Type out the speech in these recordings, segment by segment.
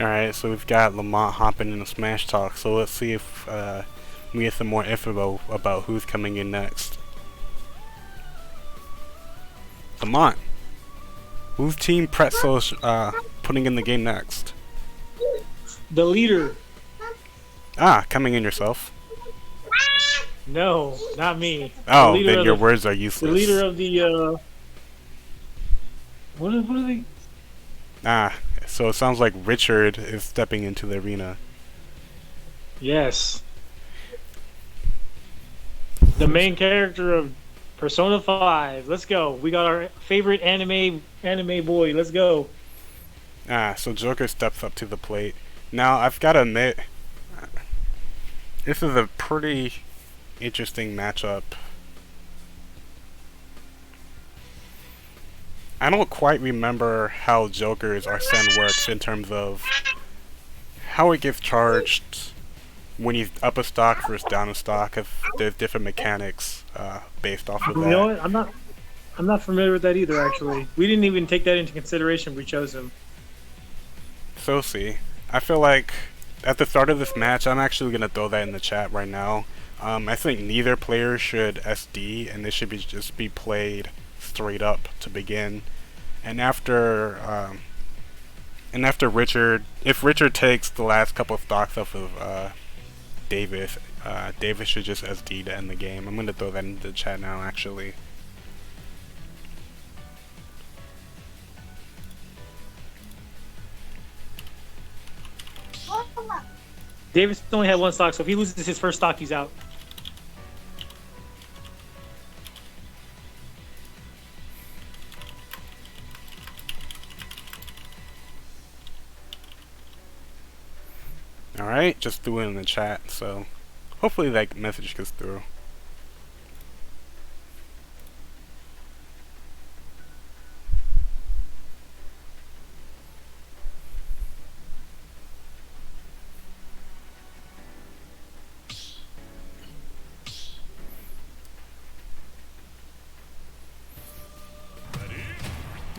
Alright, so we've got Lamont hopping into Smash Talk, so let's see if we get some more info about who's coming in next. Lamont, who's Team Pretzels putting in the game next? The leader. Ah, coming in yourself. No, not me. The Oh, leader then of your the words are the useless. leader of the what are they? Ah, so it sounds like Richard is stepping into the arena. Yes. The main character of Persona 5. Let's go. We got our favorite anime boy. Let's go. Ah, so Joker steps up to the plate. Now, I've got to admit, this is a pretty interesting matchup. I don't quite remember how Joker's Arsene works in terms of how it gets charged when he's up a stock versus down a stock, if there's different mechanics based off of You know that. what? I'm not familiar with that either. Actually, we didn't even take that into consideration. We chose him. So see, I feel like at the start of this match, I'm actually gonna throw that in the chat right now. I think neither player should SD, and this should be just be played straight up to begin. And after Richard, if Richard takes the last couple of stocks off of Davis, Davis should just SD to end the game. I'm gonna throw that into the chat now, actually. Davis only had one stock, so if he loses his first stock, he's out. Alright, just threw it in the chat, so hopefully that message gets through.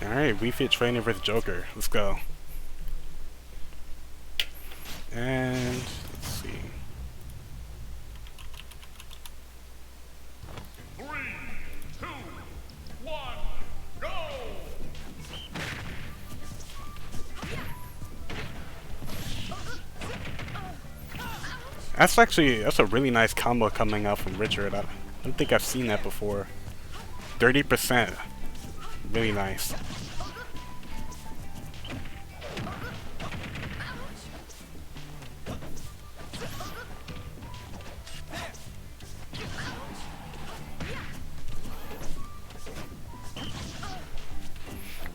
Alright, Wii Fit Trainer vs Joker. Let's go. And let's see. Three, two, one, go! That's a really nice combo coming out from Richard. I don't think I've seen that before. 30%. Really nice.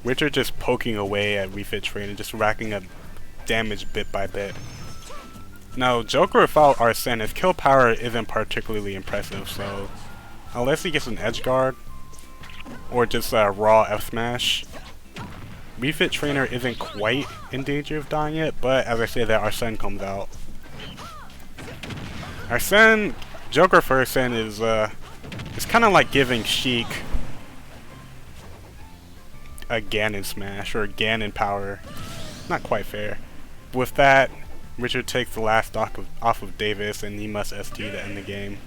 Richard just poking away at Refit Train and just racking up damage bit by bit. Now, Joker without Arsene, his kill power isn't particularly impressive, so unless he gets an edge guard or just a raw F smash, Refit Trainer isn't quite in danger of dying yet, but as I say that, Arsene comes out. Arsene, Joker for Arsene is it's kind of like giving Sheik a Ganon smash or a Ganon power. Not quite fair. With that, Richard takes the last stock off of Davis, and he must SD to end the game.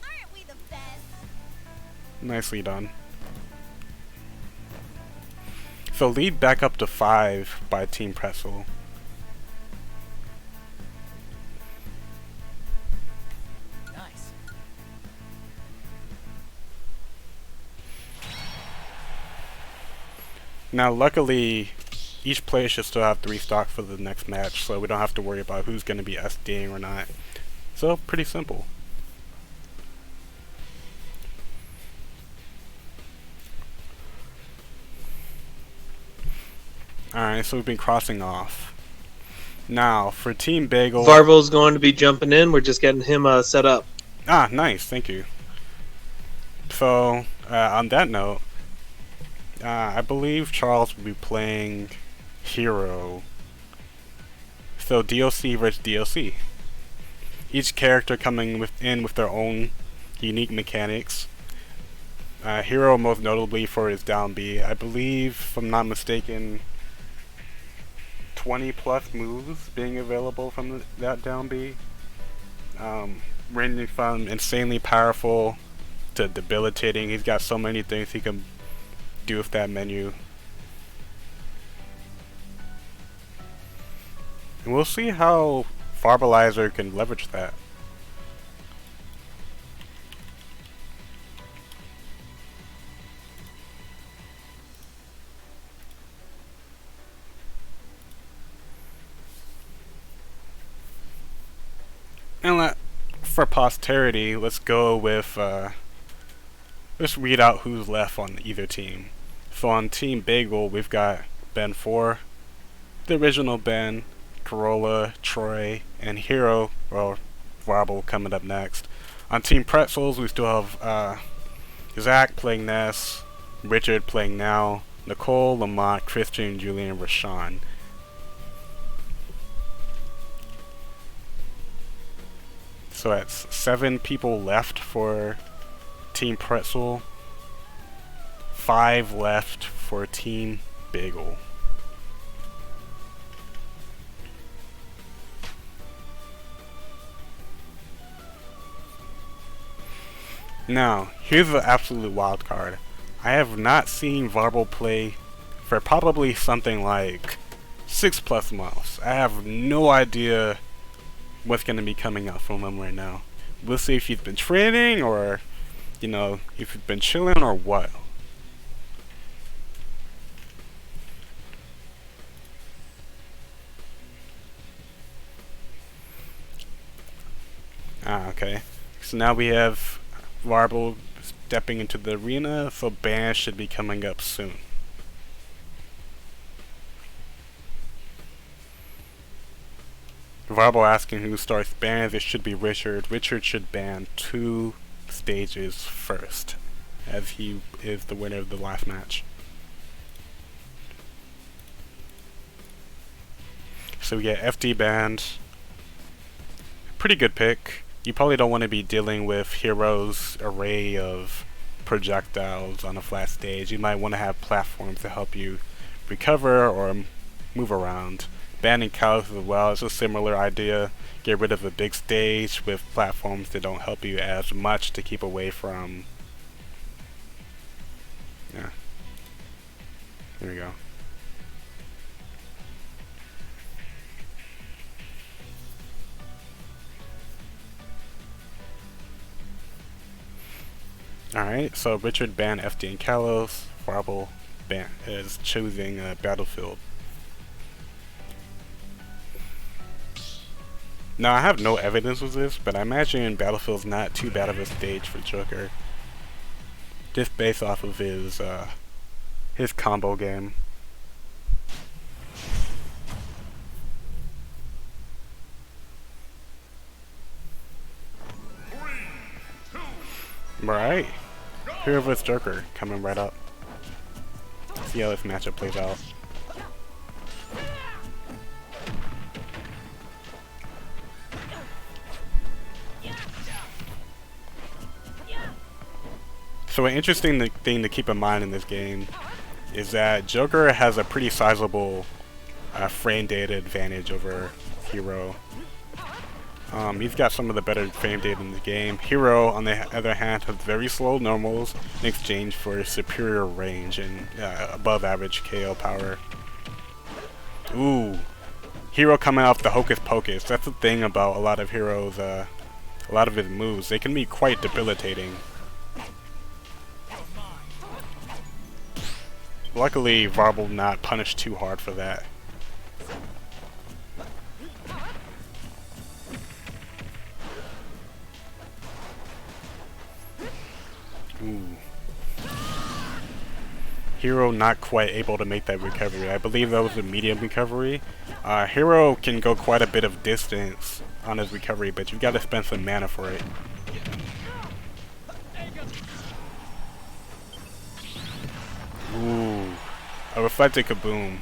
Aren't we the best? Nicely done. So lead back up to 5 by Team Pretzel. Nice. Now luckily, each player should still have 3 stock for the next match, so we don't have to worry about who's going to be SDing or not. So pretty simple. Alright, so we've been crossing off. Now, for Team Bagel... Varvel's going to be jumping in. We're just getting him set up. Ah, nice, thank you. So, on that note, I believe Charles will be playing Hero. So DLC versus DLC. Each character coming in with their own unique mechanics. Hero most notably for his down B. I believe, if I'm not mistaken, 20 plus moves being available from that down B. Ranging from insanely powerful to debilitating. He's got so many things he can do with that menu. And we'll see how Farbalizer can leverage that. And for posterity, let's go with, let's read out who's left on either team. So on Team Bagel, we've got Ben 4, the original Ben, Corolla, Troy, and Hero, or Varble coming up next. On Team Pretzels, we still have Zach playing Ness, Richard playing Now, Nicole, Lamont, Christian, Julian, and Rashawn. So that's 7 people left for Team Pretzel, 5 left for Team Bagel. Now, here's the absolute wild card. I have not seen Varble play for probably something like 6+ months. I have no idea what's going to be coming out from him right now. We'll see if he's been training or, you know, if he's been chilling or what. Okay. So now we have Varble stepping into the arena, so bans should be coming up soon. Varble asking who starts bans, it should be Richard. Richard should ban 2 stages first, as he is the winner of the last match. So we get FD banned. Pretty good pick. You probably don't want to be dealing with Hero's array of projectiles on a flat stage. You might want to have platforms to help you recover or move around. Banning cows as well is a similar idea. Get rid of a big stage with platforms that don't help you as much to keep away from. Yeah. Here we go. Alright, so Richard banned FD and Kalos. Varble is choosing Battlefield. Now, I have no evidence of this, but I imagine Battlefield's not too bad of a stage for Joker. Just based off of his combo game. Right. Hero vs Joker coming right up. See how this matchup plays out. So an interesting thing to keep in mind in this game is that Joker has a pretty sizable frame data advantage over Hero. He's got some of the better frame data in the game. Hero, on the other hand, has very slow normals in exchange for superior range and above average KO power. Ooh. Hero coming off the Hocus Pocus. That's the thing about a lot of Hero's, a lot of his moves. They can be quite debilitating. Luckily, Varble not punished too hard for that. Ooh. Hero not quite able to make that recovery. I believe that was a medium recovery. Hero can go quite a bit of distance on his recovery, but you've got to spend some mana for it. Ooh. A reflected kaboom.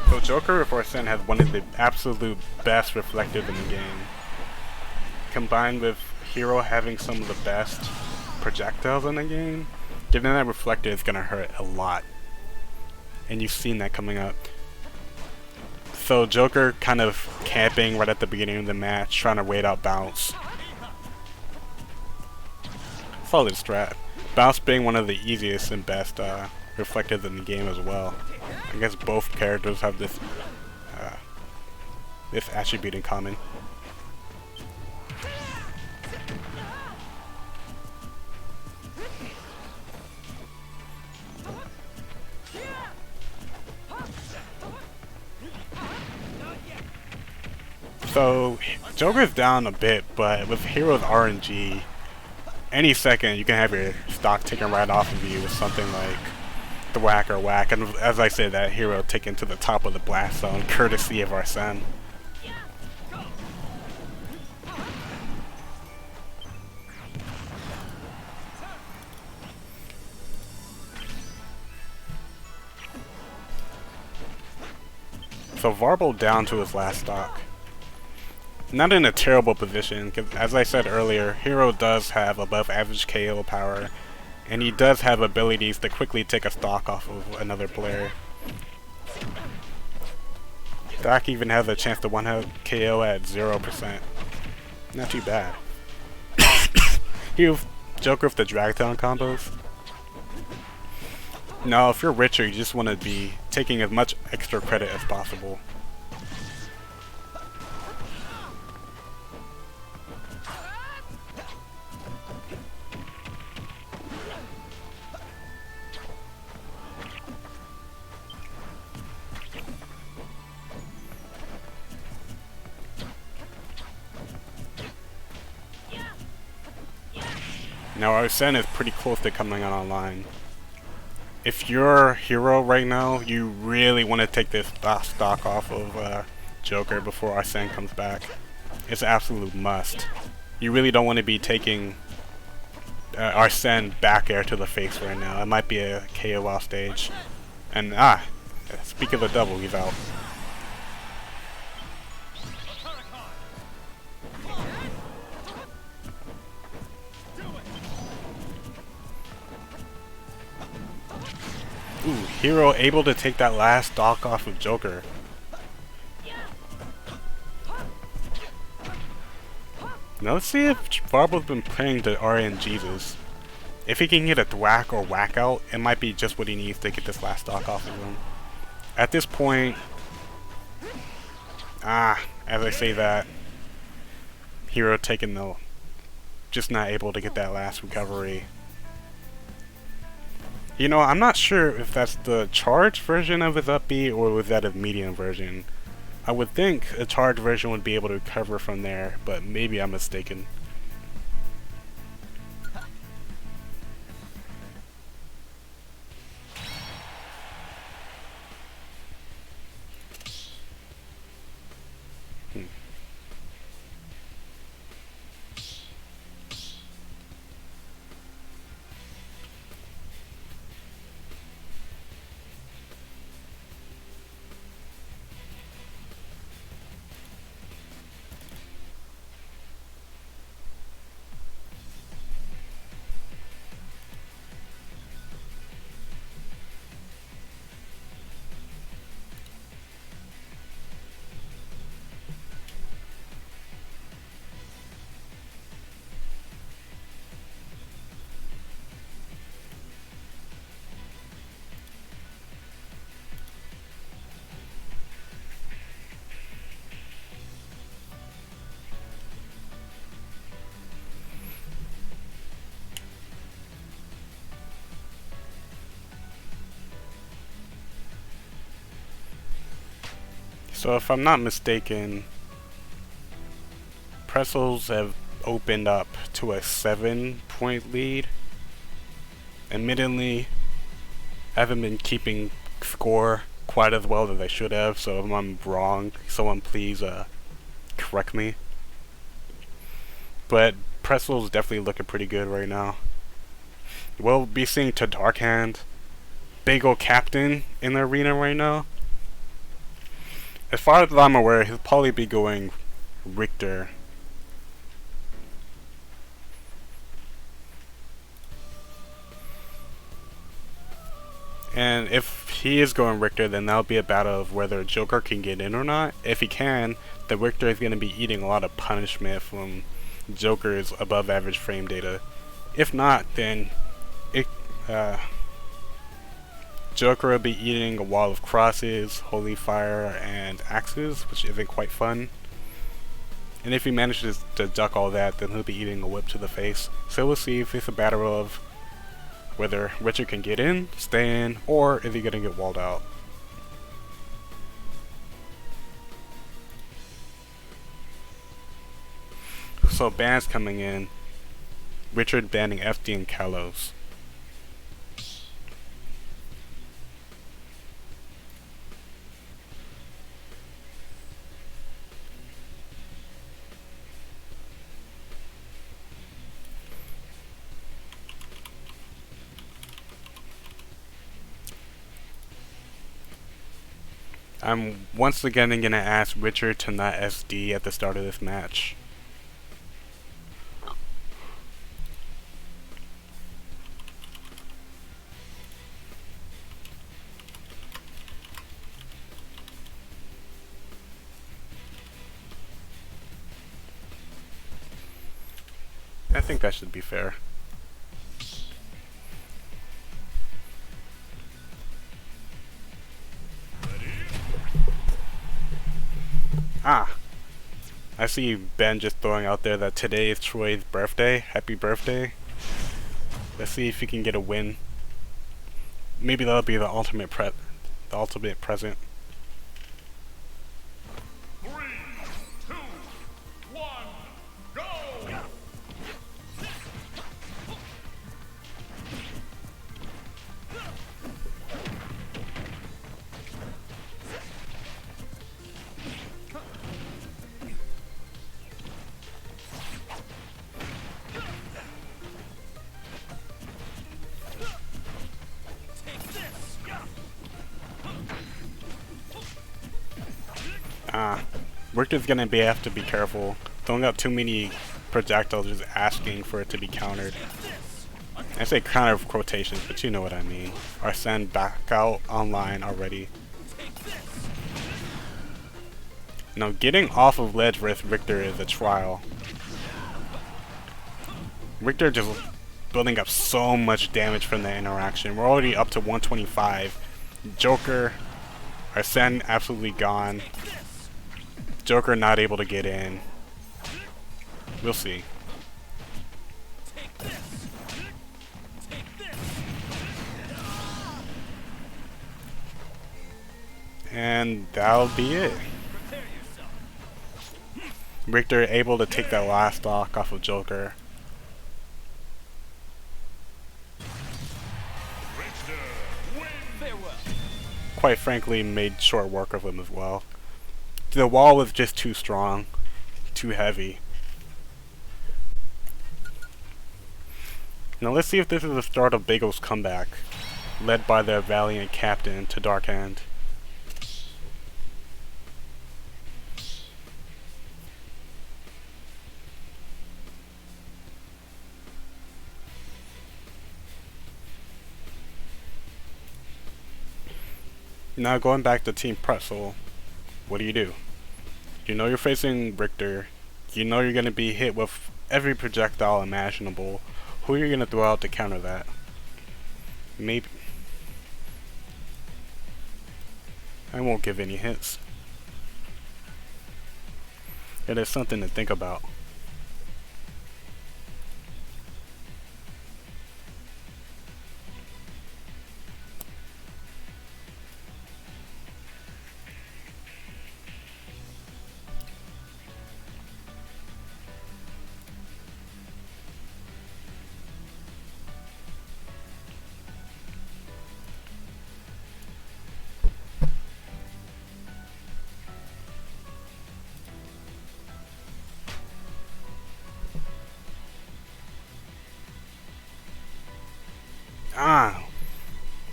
So Joker, for Sin, has one of the absolute best reflectives in the game. combined with Hero having some of the best projectiles in the game, giving that reflector is gonna hurt a lot. And you've seen that coming up. So Joker kind of camping right at the beginning of the match, trying to wait out Bounce. Solid strat. Bounce being one of the easiest and best reflectors in the game as well. I guess both characters have this this attribute in common. So, Joker's down a bit, but with Hero's RNG, any second you can have your stock taken right off of you with something like the whack or whack, and as I said, that Hero taken to the top of the blast zone, courtesy of Arsene. So Varble down to his last stock. Not in a terrible position, because as I said earlier, Hero does have above average KO power, and he does have abilities to quickly take a stock off of another player. Doc even has a chance to one-hit KO at 0%. Not too bad. Here's Joker with the drag down combos. Now, if you're richer, you just want to be taking as much extra credit as possible. Now Arsene is pretty close to coming on online. If you're Hero right now, you really want to take this stock off of Joker before Arsene comes back. It's an absolute must. You really don't want to be taking Arsene back air to the face right now. It might be a KO off stage. And speak of the double, he's out. Ooh, Hero able to take that last stock off of Joker. Now let's see if Varble's been playing the RNGs. If he can get a thwack or whack out, it might be just what he needs to get this last stock off of him. At this point, as I say that, Hero taking the, just not able to get that last recovery. You know, I'm not sure if that's the charged version of his up B or was that a medium version. I would think a charged version would be able to recover from there, but maybe I'm mistaken. So if I'm not mistaken, Pretzels have opened up to a 7-point lead. Admittedly, I haven't been keeping score quite as well as I should have, so if I'm wrong, someone please correct me. But Pretzels definitely looking pretty good right now. We'll be seeing to Dark Hand, Bagel Captain in the arena right now. As far as I'm aware, he'll probably be going Richter. And if he is going Richter, then that'll be a battle of whether Joker can get in or not. If he can, the Richter is going to be eating a lot of punishment from Joker's above average frame data. If not, then it, Joker will be eating a wall of crosses, holy fire, and axes, which isn't quite fun. And if he manages to duck all that, then he'll be eating a whip to the face. So we'll see if it's a battle of whether Richard can get in, stay in, or is he going to get walled out. So bans coming in. Richard banning FD and Kalos. I'm once again going to ask Richard to not SD at the start of this match. I think that should be fair. Ah, I see Ben just throwing out there that today is Troy's birthday. Happy birthday. Let's see if he can get a win. Maybe that'll be the ultimate present. 3, 2, 1, go! Richter's gonna have to be careful. Throwing out too many projectiles, just asking for it to be countered. I say counter of quotations, but you know what I mean. Or send back out online already. Now, getting off of ledge with Richter is a trial. Richter just building up so much damage from the interaction. We're already up to 125. Joker, Arsene absolutely gone. Joker not able to get in. We'll see. And that'll be it. Richter able to take that last stock off of Joker. Quite frankly, made short work of him as well. The wall was just too strong, too heavy. Now let's see if this is the start of Bagels' comeback, led by their valiant captain to Dark Hand. Now going back to Team Pretzel, what do? You know you're facing Richter. You know you're going to be hit with every projectile imaginable. Who are you going to throw out to counter that? Maybe. I won't give any hints. It is something to think about.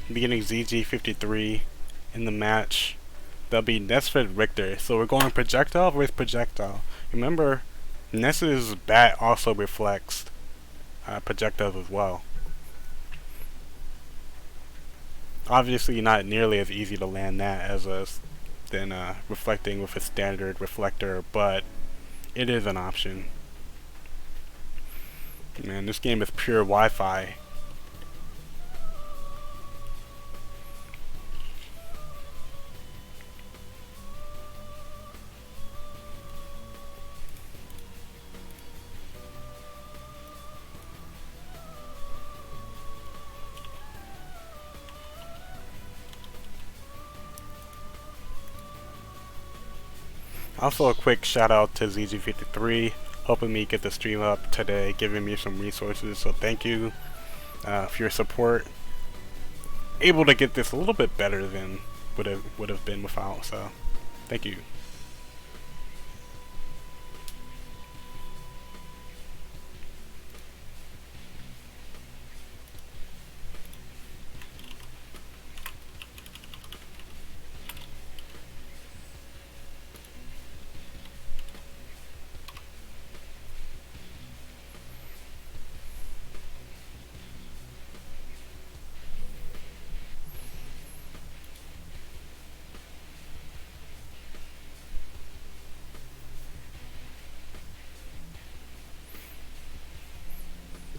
Beginning ZG53 in the match. That'll be Nesfed Richter. So we're going projectile versus projectile. Remember, Ness's bat also reflects projectiles as well. Obviously not nearly as easy to land that as than reflecting with a standard reflector, but it is an option. Man, this game is pure Wi-Fi. Also, a quick shout out to ZG53, helping me get the stream up today, giving me some resources. So thank you for your support. Able to get this a little bit better than would have been without. So thank you.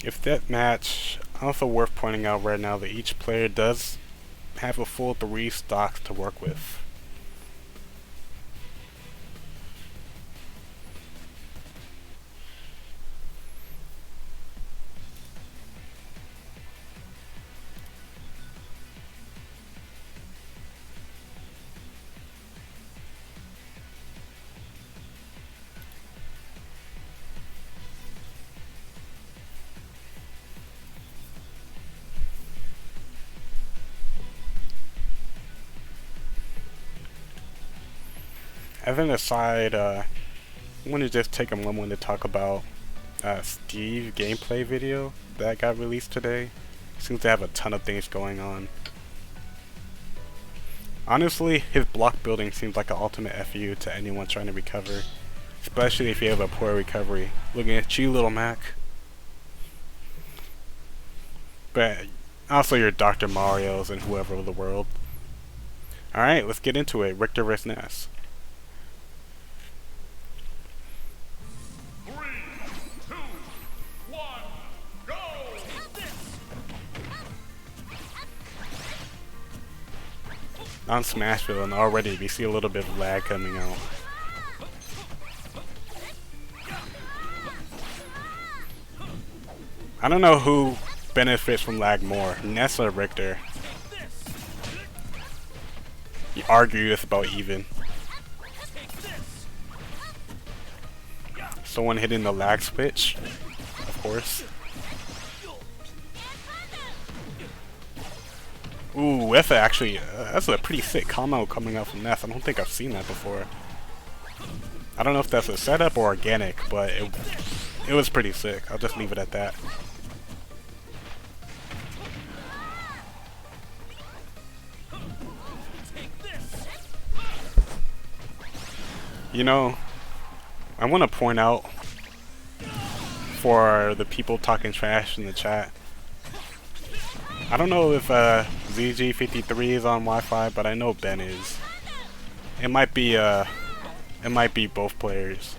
If that match, also worth pointing out right now that each player does have a full 3 stocks to work with. As an aside, I want to just take a moment to talk about Steve gameplay video that got released today. Seems to have a ton of things going on. Honestly, his block building seems like an ultimate FU to anyone trying to recover, especially if you have a poor recovery. Looking at you, little Mac. But also your Dr. Mario's and whoever of the world. Alright, let's get into it. Richter vs. Ness. 3, 2, 1, go! On Smashville, and already we see a little bit of lag coming out. I don't know who benefits from lag more, Ness or Richter. You argue it's about even. Someone hitting the lag switch, of course. Ooh, that's actually that's a pretty sick combo coming out from Ness. I don't think I've seen that before. I don't know if that's a setup or organic, but it was pretty sick. I'll just leave it at that. You know, I want to point out for the people talking trash in the chat. I don't know if ZG53 is on Wi-Fi, but I know Ben is. It might be both players.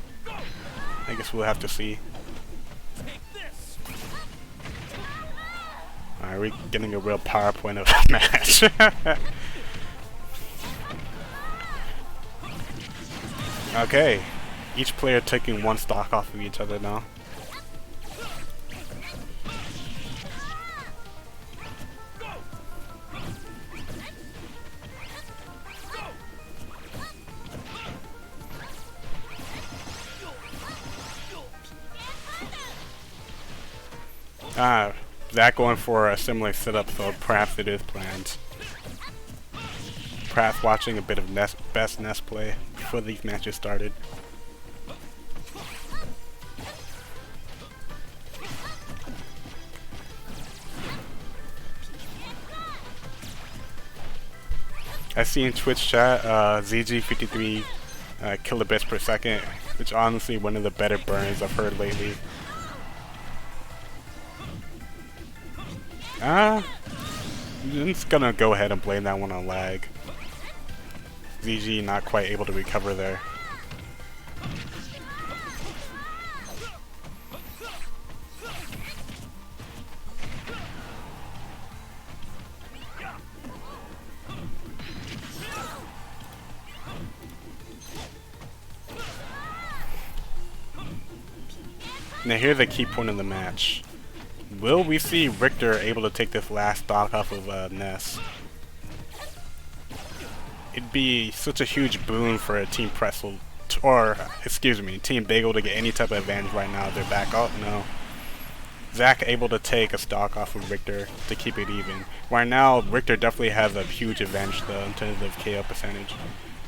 I guess we'll have to see. Alright, we're getting a real PowerPoint of the match. Okay, each player taking 1 stock off of each other now. Zach going for a similar setup, so perhaps it is planned. Perhaps watching a bit of best Ness play before these matches started. I see in Twitch chat ZG53 kilobits per second, which honestly one of the better burns I've heard lately. I'm just gonna go ahead and blame that one on lag. ZG not quite able to recover there. Now here's the key point of the match. Will we see Richter able to take this last stock off of Ness? It'd be such a huge boon for a Team Pretzel, or excuse me, Team Bagel to get any type of advantage right now. They're back. Oh no. Zach able to take a stock off of Richter to keep it even. Right now, Richter definitely has a huge advantage though in terms of KO percentage.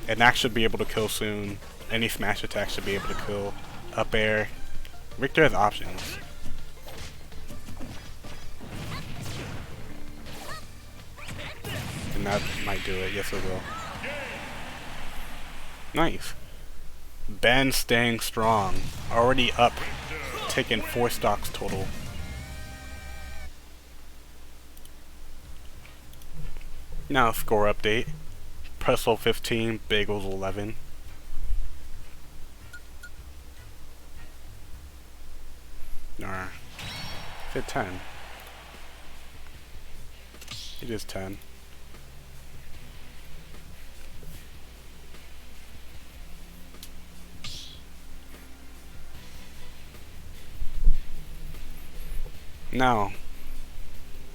And Max should be able to kill soon. Any smash attack should be able to kill. Up air. Richter has options. And that might do it. Yes, it will. Nice. Ben staying strong. Already up. Taking 4 stocks total. Now score update. Pretzel 15, Bagels 11. Or is it 10? It is 10. Now,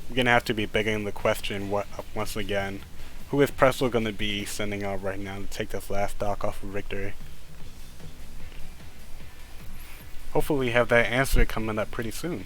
we're gonna have to be begging the question once again. Who is Pretzel gonna be sending out right now to take this last stock off of Richter? Hopefully we have that answer coming up pretty soon.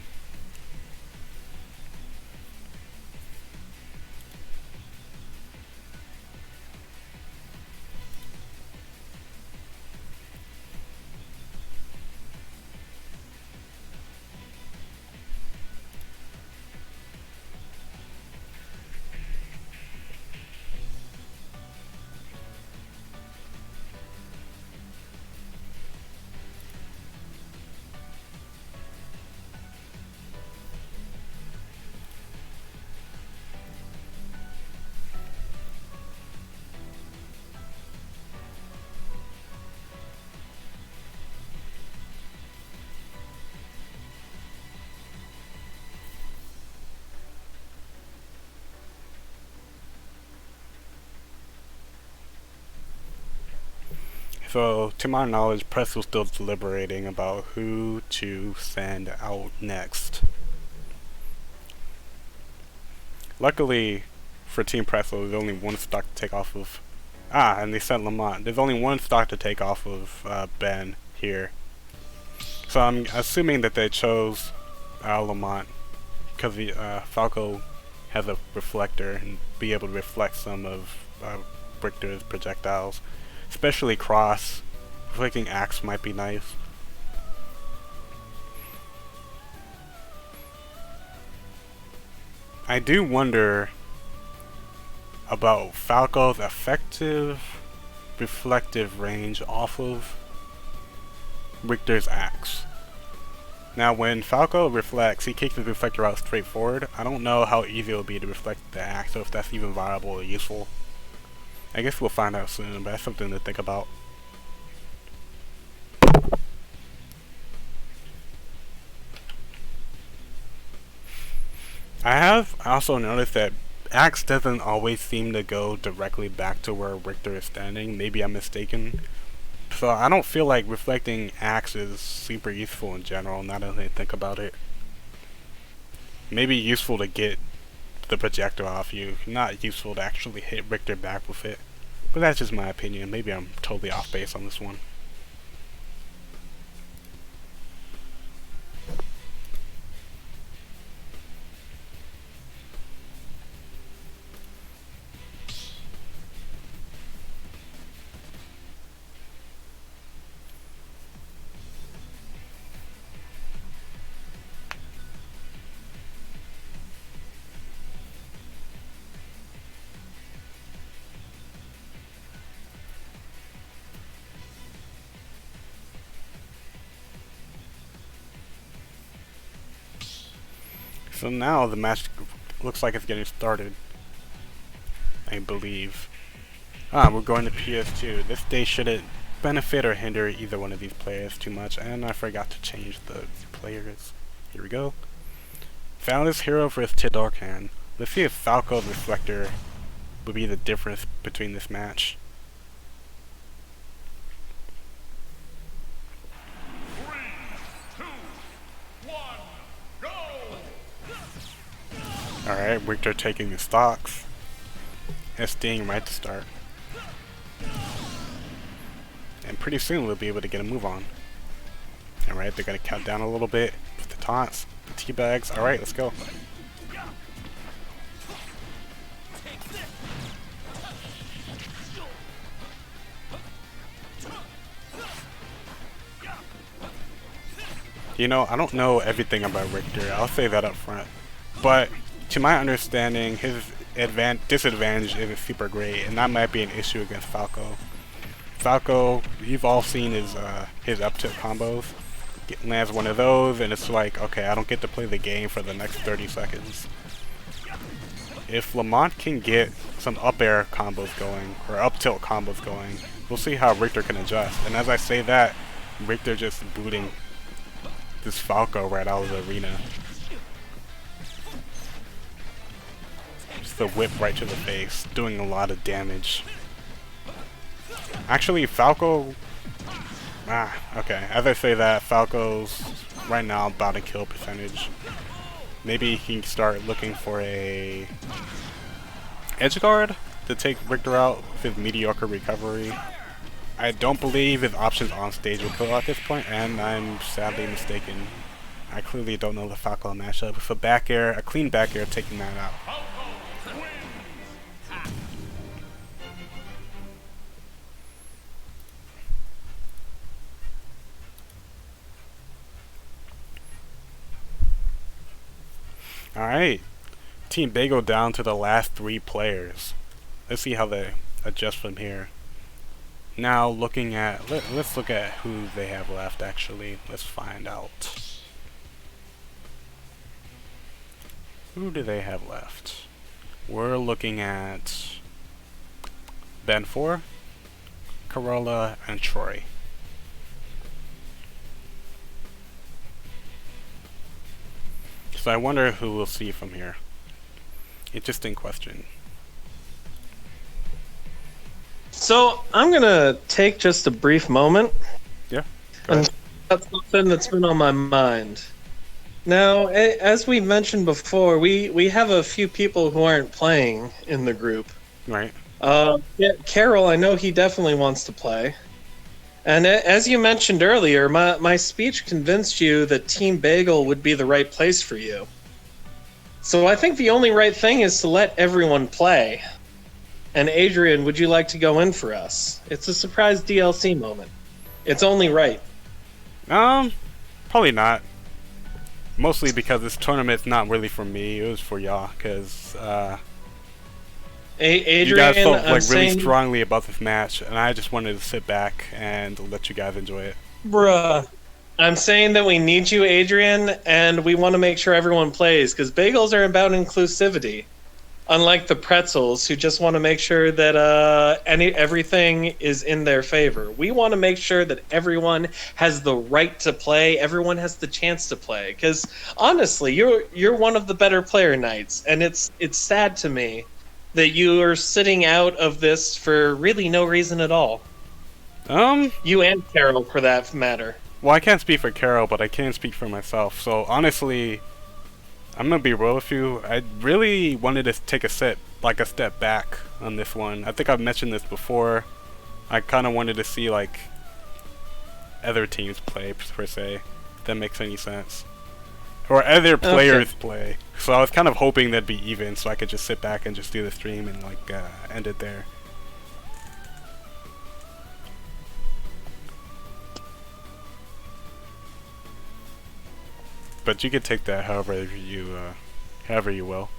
So, to my knowledge, Pretzel's still deliberating about who to send out next. Luckily, for Team Pretzel, there's only one stock to take off of. Ah, and they sent Lamont. There's only one stock to take off of Ben here. So I'm assuming that they chose Lamont because Falco has a reflector and be able to reflect some of Richter's projectiles. Especially cross. Reflecting axe might be nice. I do wonder about Falco's effective reflective range off of Richter's axe. Now when Falco reflects, he kicks his reflector out straight forward. I don't know how easy it will be to reflect the axe, or if that's even viable or useful. I guess we'll find out soon, but that's something to think about. I have also noticed that axe doesn't always seem to go directly back to where Richter is standing. Maybe I'm mistaken. So I don't feel like reflecting axe is super useful in general, now that I think about it. Maybe useful to get the projector off you, not useful to actually hit Richter back with it. But that's just my opinion. Maybe I'm totally off base on this one. So now the match looks like it's getting started. I believe. Ah, we're going to PS2. This day shouldn't benefit or hinder either one of these players too much, and I forgot to change the players. Here we go. Falco's Hero vs. Tidorkan. Let's see if Falco's Reflector would be the difference between this match. 3, 2, 1, go! Alright, Richter taking the stocks. SDing right to start. And pretty soon we'll be able to get a move on. Alright, they're gonna count down a little bit with the taunts, the teabags. Alright, let's go. You know, I don't know everything about Richter, I'll say that up front. But to my understanding, his disadvantage isn't super great, and that might be an issue against Falco. Falco, you've all seen his up tilt combos. Lands one of those, and it's like, okay, I don't get to play the game for the next 30 seconds. If Lamont can get some up air combos going, or up tilt combos going, we'll see how Richter can adjust. And as I say that, Richter just booting this Falco right out of the arena. Just a whip right to the face, doing a lot of damage. Actually, Falco... okay. As I say that, Falco's right now bottom kill percentage. Maybe he can start looking for a edge guard to take Richter out with his mediocre recovery. I don't believe his options on stage will kill at this point, and I'm sadly mistaken. I clearly don't know the Falco matchup. With a back air, a clean back air, taking that out. Alright, Team Bagel down to the last 3 players. Let's see how they adjust from here. Now looking at, let's look at who they have left actually. Let's find out. Who do they have left? We're looking at Ben 4, Corolla, and Troy. So I wonder who we'll see from here. Interesting question. So I'm gonna take just a brief moment Yeah. and talk about something that's been on my mind. Now, as we mentioned before, we have a few people who aren't playing in the group. Right. Carol, I know he definitely wants to play. And as you mentioned earlier, my speech convinced you that Team Bagel would be the right place for you. So I think the only right thing is to let everyone play. And Adrian, would you like to go in for us? It's a surprise DLC moment. It's only right. Probably not. Mostly because this tournament's not really for me. It was for y'all, because Adrian, you guys felt I'm like really saying, strongly about this match, and I just wanted to sit back and let you guys enjoy it. bruh. I'm saying that we need you, Adrian, and we want to make sure everyone plays, because bagels are about inclusivity. Unlike the Pretzels, who just want to make sure that everything is in their favor. We want to make sure that everyone has the right to play, everyone has the chance to play. Because honestly, you're one of the better player knights, and it's sad to me that you are sitting out of this for really no reason at all. You and Carol, for that matter. Well, I can't speak for Carol, but I can speak for myself. So honestly, I'm gonna be real with you. I really wanted to take a step back on this one. I think I've mentioned this before. I kind of wanted to see like other teams play per se. If that makes any sense. Or other players play. So I was kind of hoping that'd be even, so I could just sit back and just do the stream and like end it there. But you can take that however you will.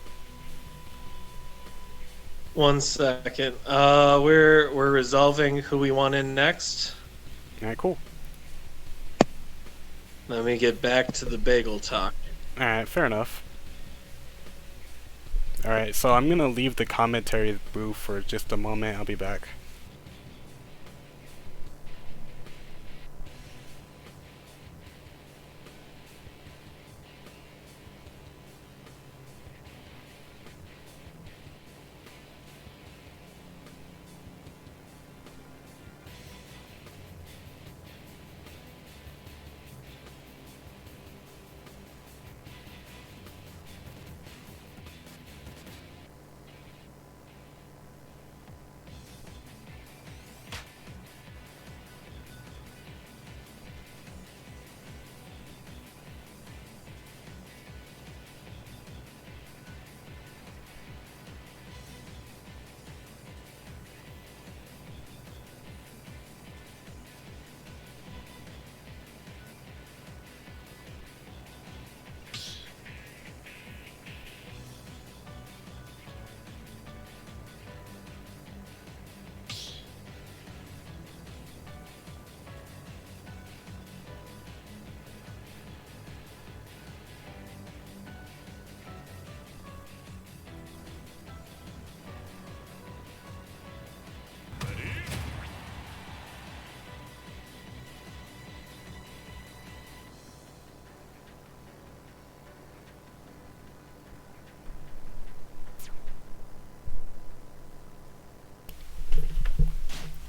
One second. We're resolving who we want in next. Alright, cool. Let me get back to the bagel talk. Alright, fair enough. Alright, so I'm gonna leave the commentary booth for just a moment. I'll be back.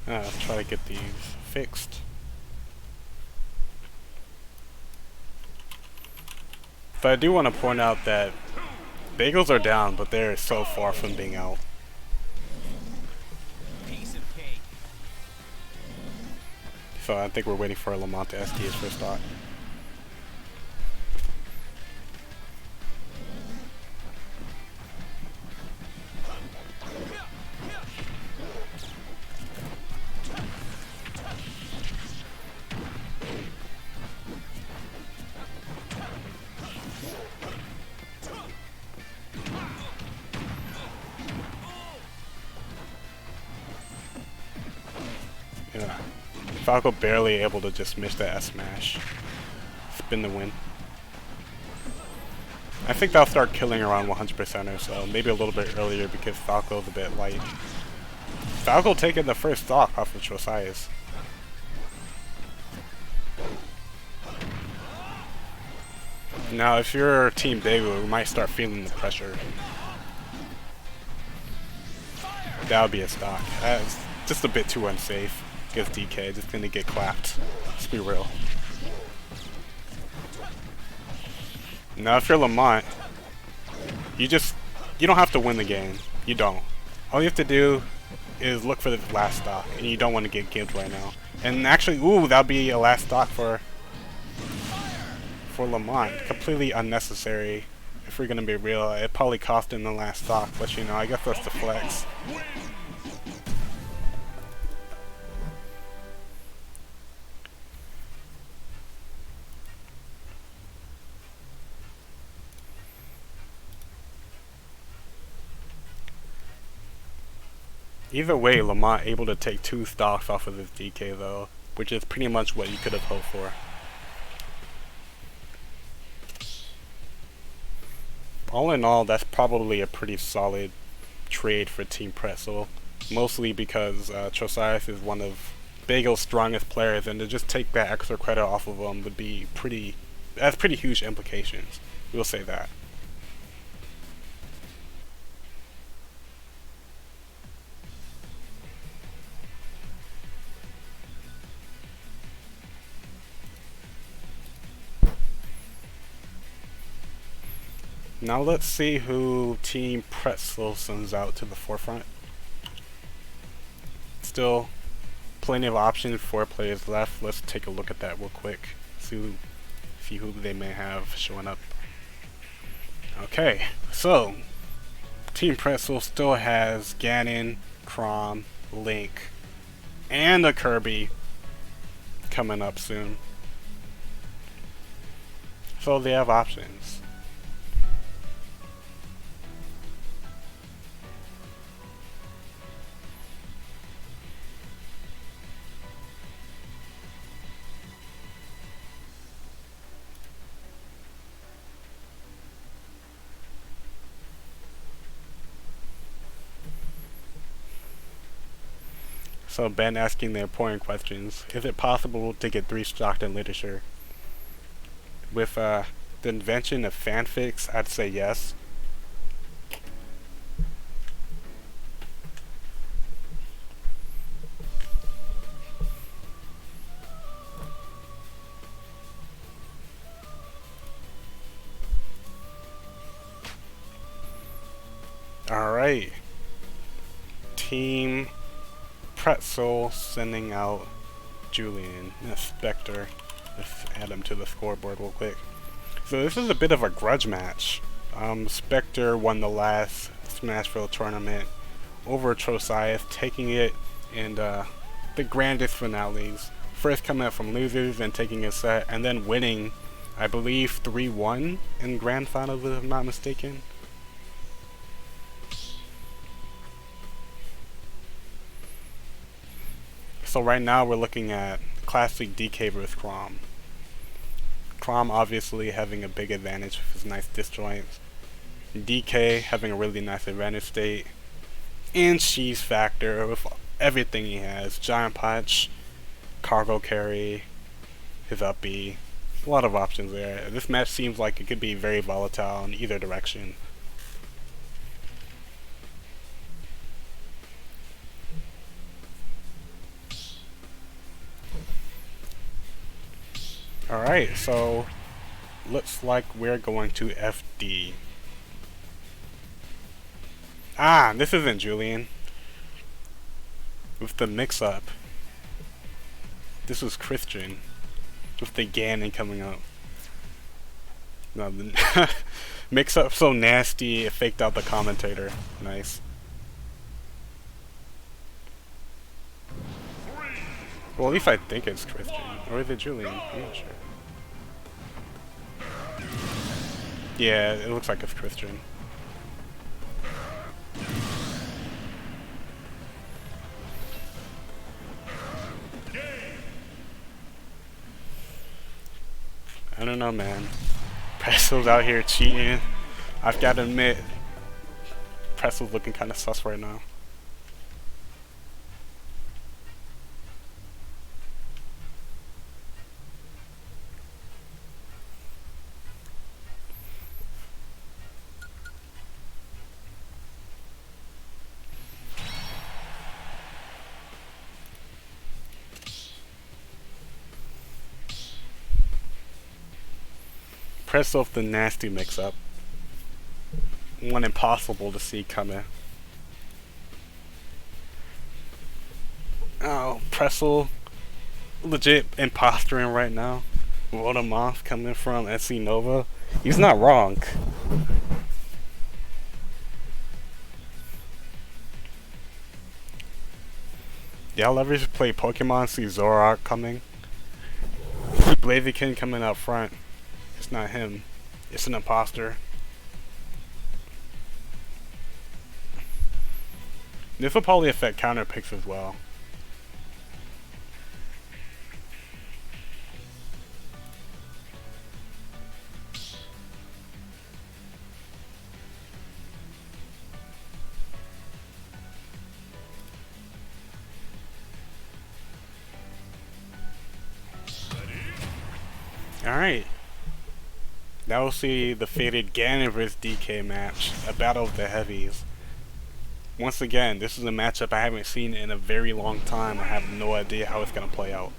Let's try to get these fixed. But I do want to point out that Bagels are down, but they're so far from being out. Piece of cake. So I think we're waiting for Lamont to SD his first thought. Yeah. Falco barely able to just miss that S smash. Spin the win. I think they'll start killing around 100% or so. Maybe a little bit earlier because Falco's a bit light. Falco taking the first stock off of Josias. Now if you're Team Daegu, we might start feeling the pressure. That would be a stock. That's just a bit too unsafe. Against DK, just gonna get clapped. Let's be real. Now if you're Lamont, you don't have to win the game. You don't. All you have to do is look for the last stock, and you don't want to get gimped right now. And actually, ooh, that'd be a last stock for Lamont. Completely unnecessary. If we're gonna be real, it probably cost him the last stock, but you know, I guess that's the flex. Either way, Lamont able to take 2 stocks off of this DK though, which is pretty much what you could have hoped for. All in all, that's probably a pretty solid trade for Team Pretzel, mostly because Josias is one of Bagel's strongest players, and to just take that extra credit off of him would be has pretty huge implications. We'll say that. Now let's see who Team Pretzel sends out to the forefront. Still plenty of options, 4 players left. Let's take a look at that real quick. See who they may have showing up. Okay, so Team Pretzel still has Ganon, Chrom, Link, and a Kirby coming up soon. So they have options. So Ben asking the important questions. Is it possible to get 3 stocked in literature? With the invention of fanfics, I'd say yes. Alright. Team Pretzel sending out Julian. Spectre. Let's add him to the scoreboard real quick. So this is a bit of a grudge match. Spectre won the last Smashville tournament over Trosias, taking it in the grandest finales. First coming up from losers and taking a set, and then winning, I believe, 3-1 in grand finals, if I'm not mistaken. So right now we're looking at classic DK versus Crom. Crom obviously having a big advantage with his nice disjoints. DK having a really nice advantage state. And cheese factor with everything he has. Giant punch, cargo carry, his up B. A lot of options there. This match seems like it could be very volatile in either direction. Alright, so looks like we're going to FD. Ah, this isn't Julian. With the mix-up. This was Christian. With the Ganon coming up. No, the mix-up so nasty, it faked out the commentator. Nice. Well, at least I think it's Christian. Or is it Julian? I'm not sure. Yeah, it looks like it's Christian. I don't know, man. Pretzels out here cheating. I've got to admit, Pretzels looking kind of sus right now. Press off the nasty mix-up. One impossible to see coming. Oh, Pretzel legit impostering right now. Rotomoth coming from SC Nova. He's not wrong. Y'all ever play Pokemon, see Zoroark coming? Blaziken coming up front. It's not him. It's an imposter. This will probably affect counter picks as well. Alright. Now we'll see the fated Ganon vs DK match, a battle of the heavies. Once again, this is a matchup I haven't seen in a very long time. I have no idea how it's going to play out.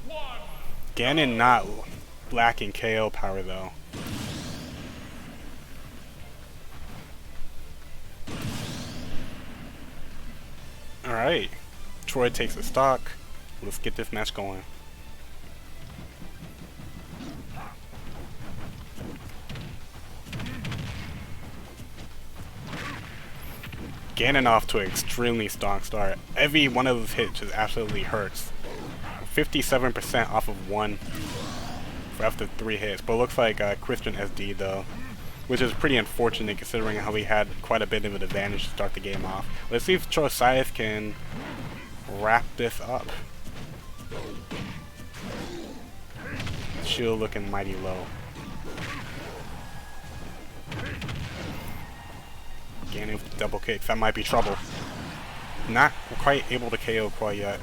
Ganon not lacking KO power though. Alright, Troy takes the stock. Let's get this match going. Ganon off to an extremely strong start. Every one of those hits just absolutely hurts. 57% off of one for after 3 hits. But it looks like Christian SD though, which is pretty unfortunate considering how he had quite a bit of an advantage to start the game off. Let's see if Trosias can wrap this up. Shield looking mighty low. Ganon with the double kicks, that might be trouble. Not quite able to KO quite yet.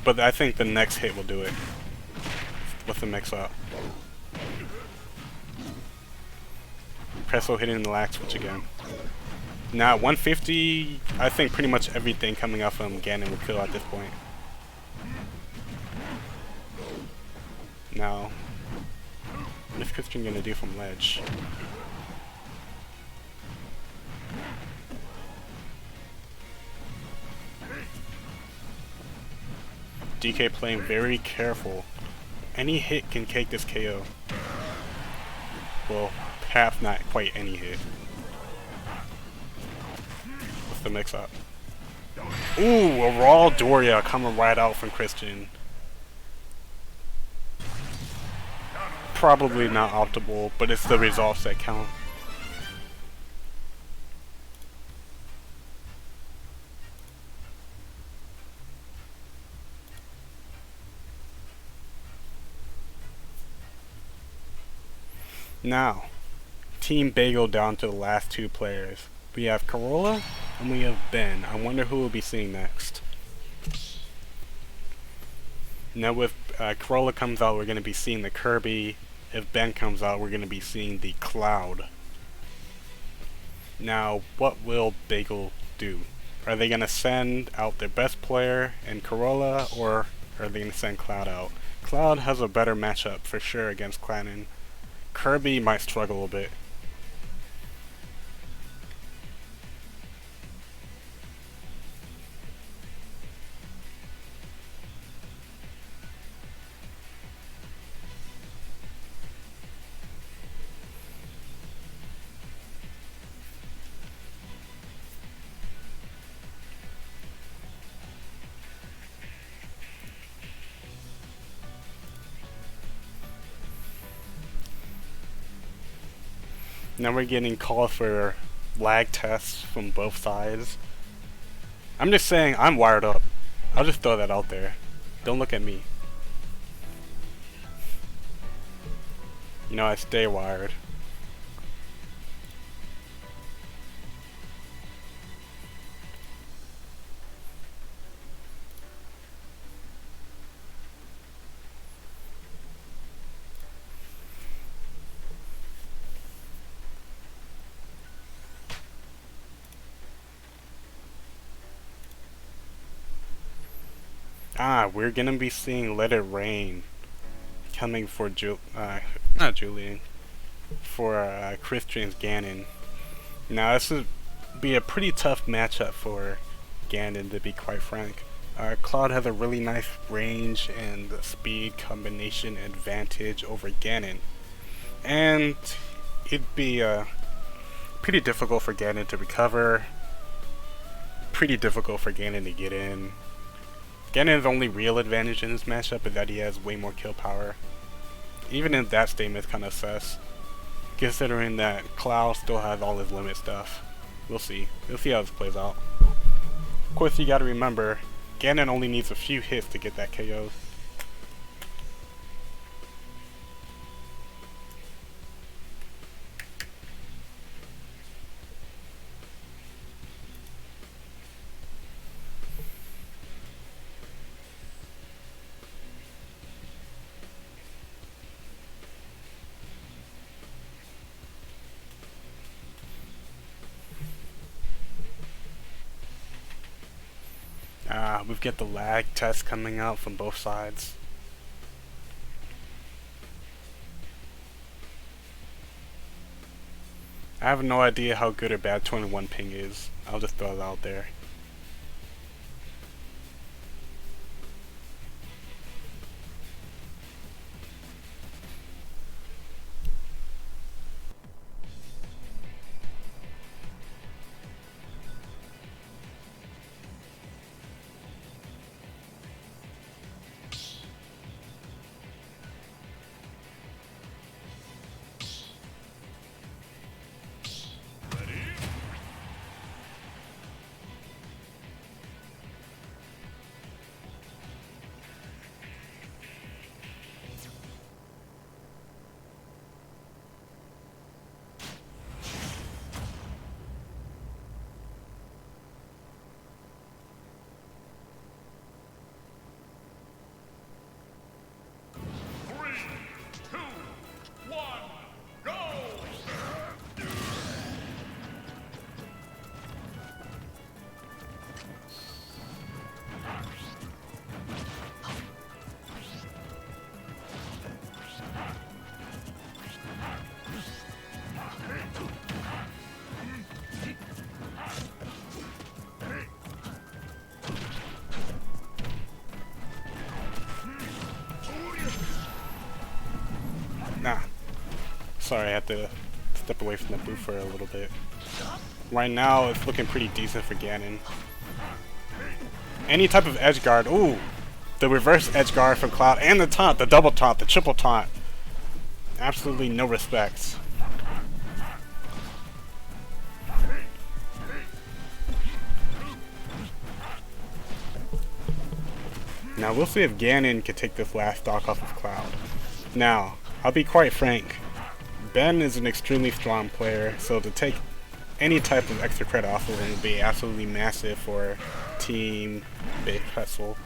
But I think the next hit will do it. With the mix-up. Pretzel hitting the lag switch again. Now, 150, I think pretty much everything coming out from Ganon will kill at this point. Now, what is Christian gonna do from ledge? DK playing very careful. Any hit can take this KO. Well, perhaps not quite any hit. What's the mix up? Ooh, a raw Doria coming right out from Christian. Probably not optimal, but it's the results that count. Now, Team Bagel down to the last two players. We have Corolla and we have Ben. I wonder who we'll be seeing next. Now if Corolla comes out, we're going to be seeing the Kirby. If Ben comes out, we're going to be seeing the Cloud. Now, what will Bagel do? Are they going to send out their best player in Corolla, or are they going to send Cloud out? Cloud has a better matchup for sure against Clannen. Kirby might struggle a bit. Now we're getting calls for lag tests from both sides. I'm just saying, I'm wired up. I'll just throw that out there. Don't look at me. You know, I stay wired. We're gonna be seeing Let It Rain coming for not Julian, for Christian's Ganon. Now this would be a pretty tough matchup for Ganon, to be quite frank. Cloud has a really nice range and speed combination advantage over Ganon, and it'd be pretty difficult for Ganon to recover, pretty difficult for Ganon to get in. Ganon's only real advantage in this matchup is that he has way more kill power. Even in that statement, it's kind of sus, considering that Cloud still has all his limit stuff. We'll see. We'll see how this plays out. Of course, you gotta remember, Ganon only needs a few hits to get that KO. We've got the lag test coming out from both sides. I have no idea how good or bad 21 ping is. I'll just throw it out there. Sorry, I had to step away from the booth for a little bit. Right now, it's looking pretty decent for Ganon. Any type of edge guard. Ooh! The reverse edge guard from Cloud, and the taunt, the double taunt, the triple taunt. Absolutely no respects. Now we'll see if Ganon can take this last stock off of Cloud. Now, I'll be quite frank. Ben is an extremely strong player, so to take any type of extra credit off of him would be absolutely massive for Team Big Pretzel.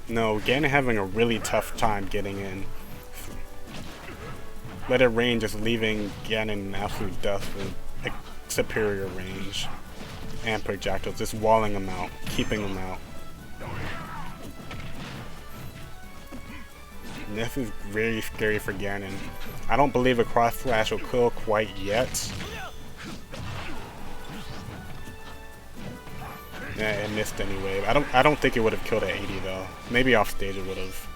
No, Ganon having a really tough time getting in. Let It Rain just leaving Ganon in absolute dust with a superior range. And projectiles, just walling him out, keeping him out. And this is very scary for Ganon. I don't believe a cross slash will kill quite yet. Yeah, it missed anyway. I don't think it would have killed at 80 though. Maybe off stage it would have.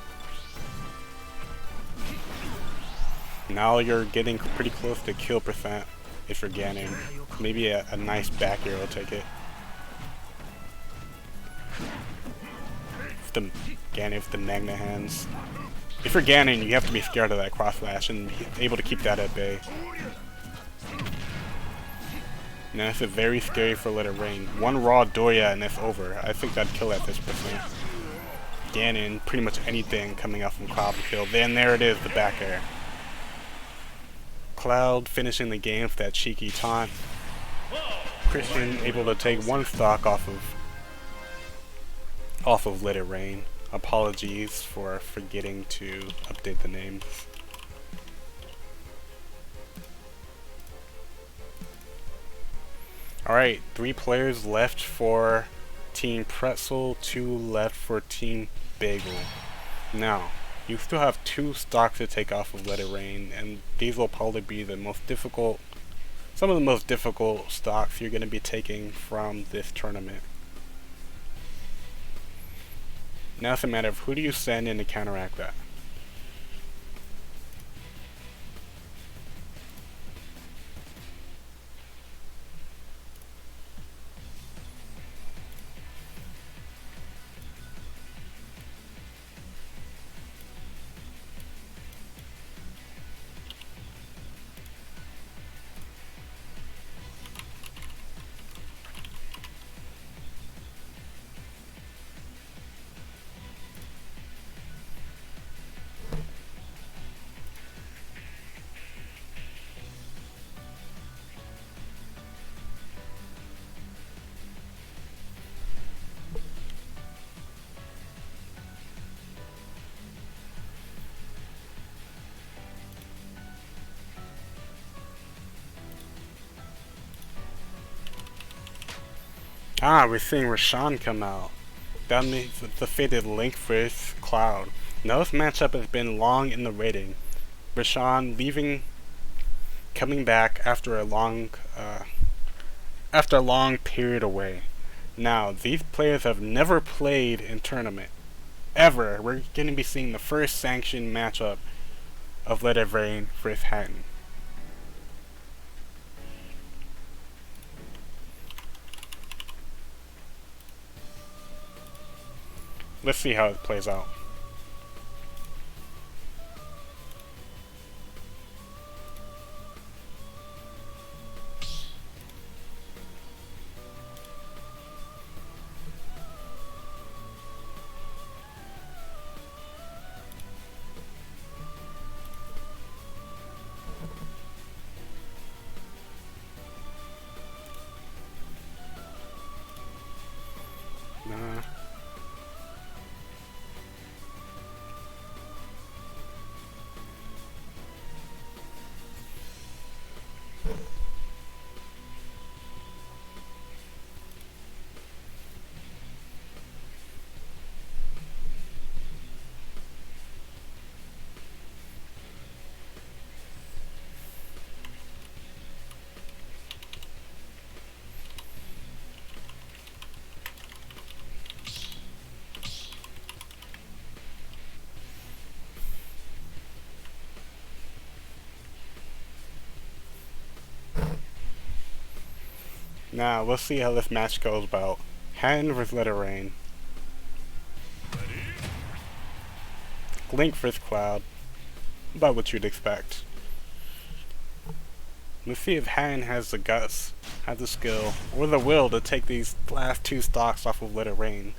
Now you're getting pretty close to kill percent if you're Ganon. Maybe a nice back air will take it. Ganon with the Magna Hands. If you're Ganon, you have to be scared of that cross slash and be able to keep that at bay. Now this is very scary for Let It Rain. One raw Doria and it's over. I think that'd kill at this percent. Ganon, pretty much anything coming out from Cloud to kill. Then there it is, the back air. Cloud finishing the game with that cheeky taunt. Christian able to take one stock off of Let It Rain. Apologies for forgetting to update the names. Alright, 3 players left for Team Pretzel, 2 left for Team Bagel. Now, you still have 2 stocks to take off of Let It Rain, and these will probably be the most difficult, some of the most difficult stocks you're going to be taking from this tournament. Now it's a matter of who do you send in to counteract that. Ah, we're seeing Rashawn come out. That means the fated Link vs. Cloud. Now this matchup has been long in the waiting. Rashawn coming back after a long period away. Now, these players have never played in tournament. Ever. We're going to be seeing the first sanctioned matchup of Let It Rain vs. Hatton. Let's see how it plays out. Now, let's see how this match goes about. Hatton vs. Let It Rain. Link vs. Cloud. About what you'd expect. Let's see if Hatton has the guts, has the skill, or the will to take these last 2 stocks off of Let It Rain.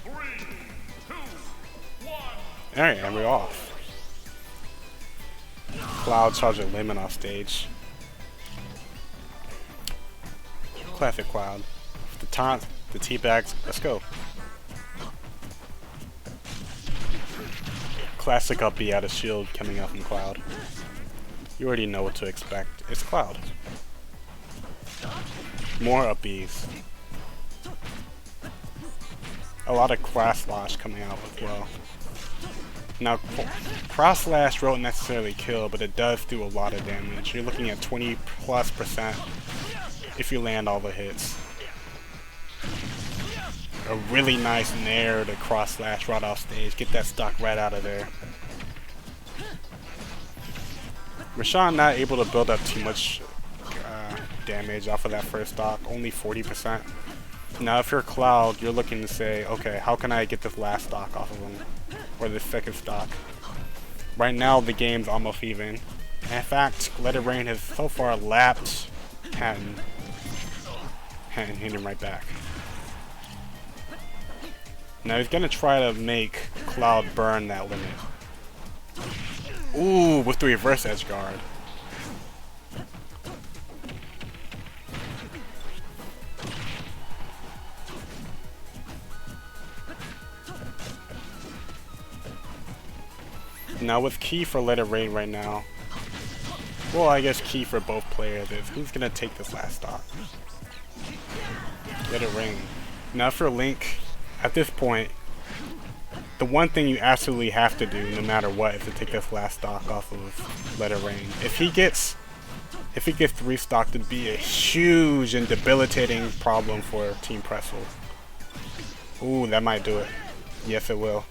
3, 2, 1. Alright, and we're off. Cloud charging Lemon off stage. Classic Cloud. The taunt, the teabags, let's go. Classic up B out of shield coming out from Cloud. You already know what to expect. It's Cloud. More up Bs. A lot of cross slash coming out as well. Now, cross slash won't necessarily kill, but it does do a lot of damage. You're looking at 20+% if you land all the hits. A really nice nair to cross slash right off stage. Get that stock right out of there. Rashawn not able to build up too much damage off of that first stock. Only 40%. Now if you're Cloud, you're looking to say, okay, how can I get this last stock off of him? Or this second stock? Right now the game's almost even. And in fact, Let It Rain has so far lapped Hatton. Hatton hit him right back. Now he's gonna try to make Cloud burn that limit. Ooh, with the reverse edge guard. Now what's key for Let It Rain right now, well I guess key for both players is who's gonna take this last stock. Let It Rain. Now for Link, at this point, the one thing you absolutely have to do no matter what is to take this last stock off of Let It Rain. If he gets 3 stock, it'd be a huge and debilitating problem for Team Pretzels. Ooh, that might do it. Yes it will.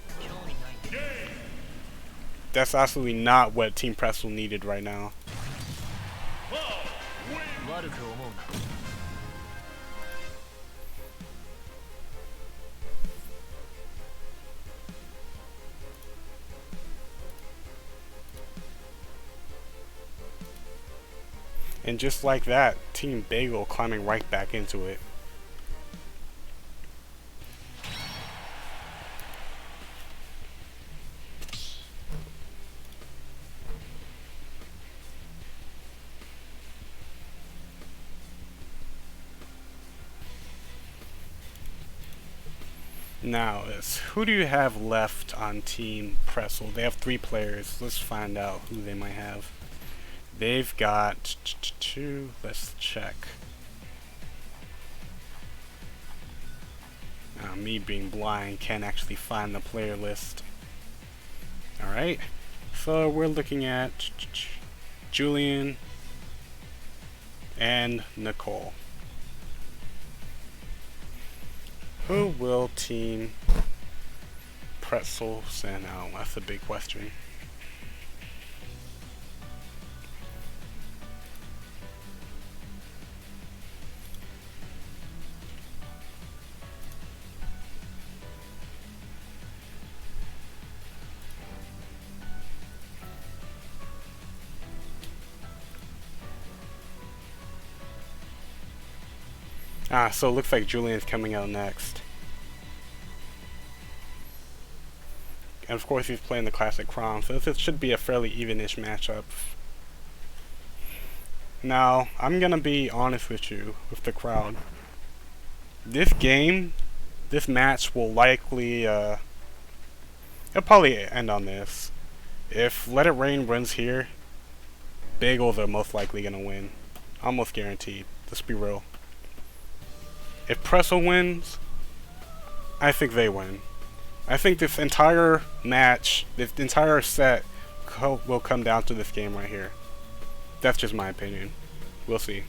That's absolutely not what Team Pretzel needed right now. And just like that, Team Bagel climbing right back into it. Now, who do you have left on Team Pretzel? They have 3 players. Let's find out who they might have. They've got 2. Let's check. Me being blind can't actually find the player list. Alright. So we're looking at Julian and Nicole. Who will Team Pretzel send out? That's a big question. So it looks like Julian's coming out next. And of course he's playing the classic Crom, so this should be a fairly even-ish matchup. Now, I'm gonna be honest with you, with the crowd. This game, this match will likely, it'll probably end on this. If Let It Rain wins here, Bagels are most likely gonna win. Almost guaranteed, let's be real. If Pretzel wins, I think they win. I think this entire match, this entire set will come down to this game right here. That's just my opinion. We'll see.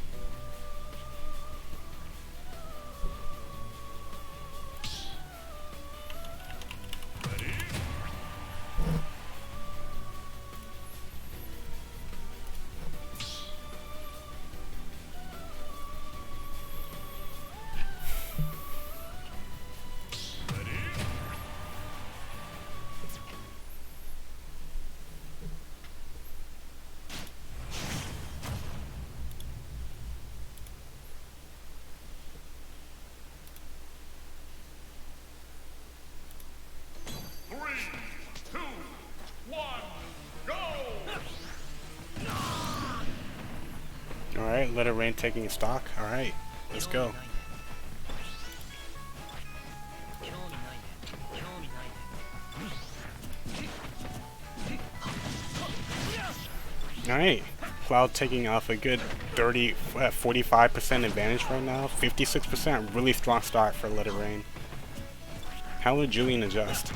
Alright, Let It Rain taking stock. Alright, let's go. Alright, Cloud taking off a good 45% advantage right now. 56%, really strong start for Let It Rain. How will Julian adjust?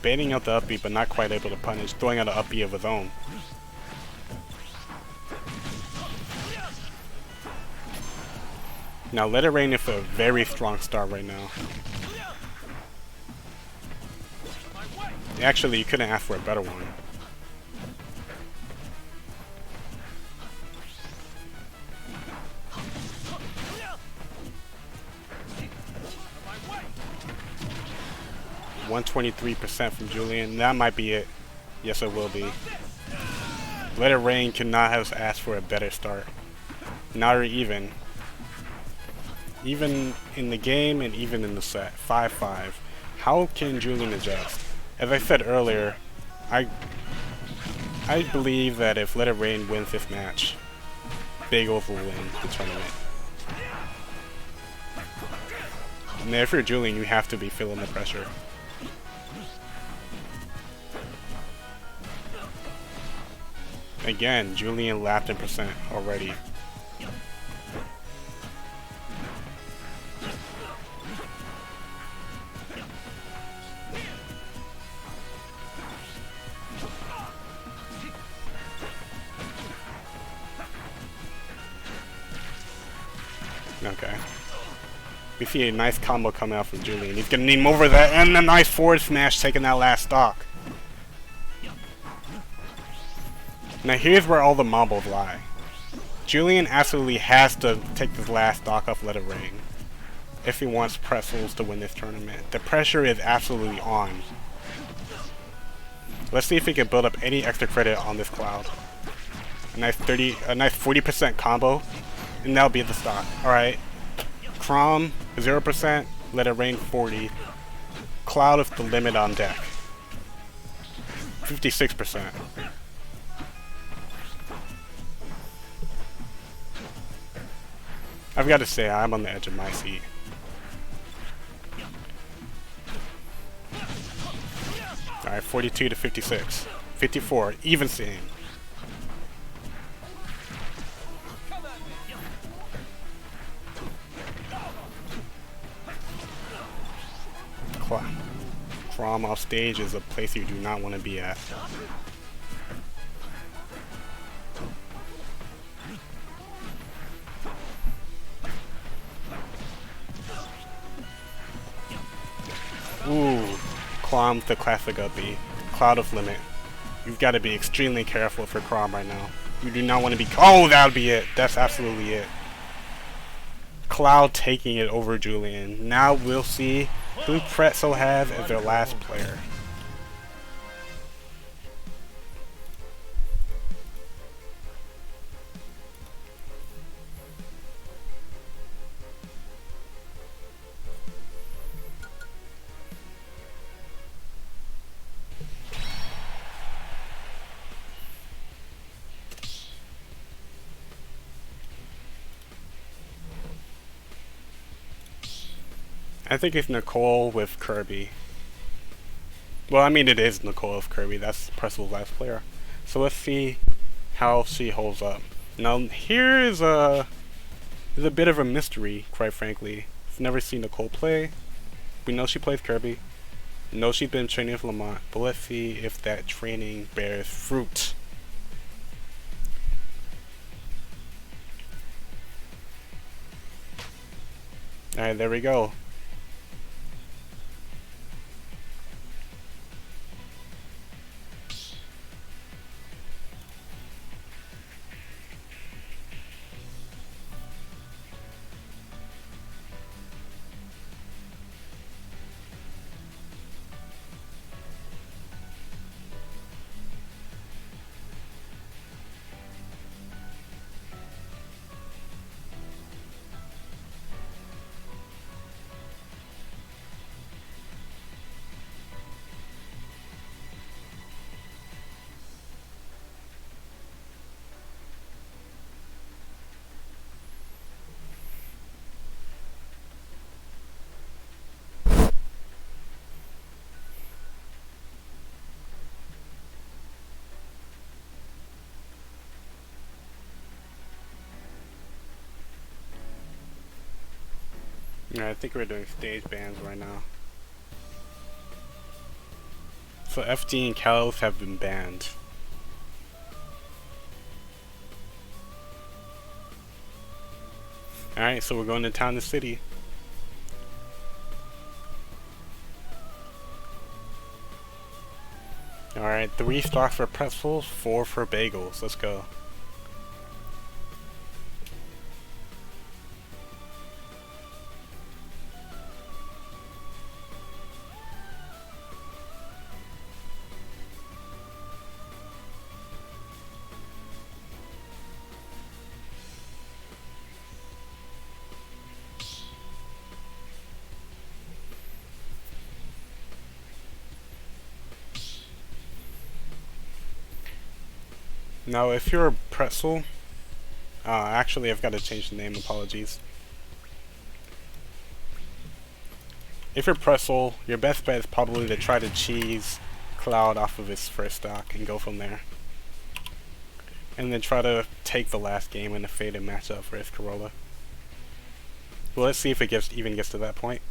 Baiting out the up B, but not quite able to punish, throwing out an up B of his own. Now Let It Rain is a very strong start right now. Actually, you couldn't ask for a better one. %123% from Julian. That might be it. Yes, it will be. Let It Rain could not have asked for a better start. Not even. Even in the game and even in the set. 5-5. How can Julian adjust? As I said earlier, I believe that if Let It Rain wins this match, Bagels will win the tournament. And if you're Julian, you have to be feeling the pressure. Again, Julian lapped in percent already. Okay. We see a nice combo coming out from Julian. He's gonna need him over that, and a nice forward smash taking that last stock. Now here's where all the marbles lie. Julian absolutely has to take this last stock off Let It Rain if he wants Pretzels to win this tournament. The pressure is absolutely on. Let's see if he can build up any extra credit on this Cloud. A nice 40% combo, and that'll be the stock. Alright. Crom, 0%, Let It Rain 40. Cloud is the limit on deck. 56%. I've got to say, I'm on the edge of my seat. Alright, 42 to 56. 54, even same. Crom off stage is a place you do not want to be at. Ooh, Crom the classic up B. Cloud of Limit. You've got to be extremely careful for Crom right now. You do not want to be... Oh, that'll be it. That's absolutely it. Cloud taking it over Julian. Now we'll see who Pretzel has as their last player. I think it's Nicole with Kirby. Well, I mean it is Nicole with Kirby. That's Pretzel's last player. So let's see how she holds up. Now here is a bit of a mystery, quite frankly. I've never seen Nicole play. We know she plays Kirby. We know she's been training with Lamont, but let's see if that training bears fruit. Alright, there we go. Yeah, I think we're doing stage bans right now. So FD and Kalos have been banned. Alright, so we're going to town to city. Alright, 3 stocks for Pretzels, 4 for Bagels. Let's go. Now, if you're a pretzel, actually, I've got to change the name. Apologies. If you're pretzel, your best bet is probably to try to cheese Cloud off of his first stock and go from there, and then try to take the last game in a faded matchup for his Corolla. Well, let's see if it even gets to that point.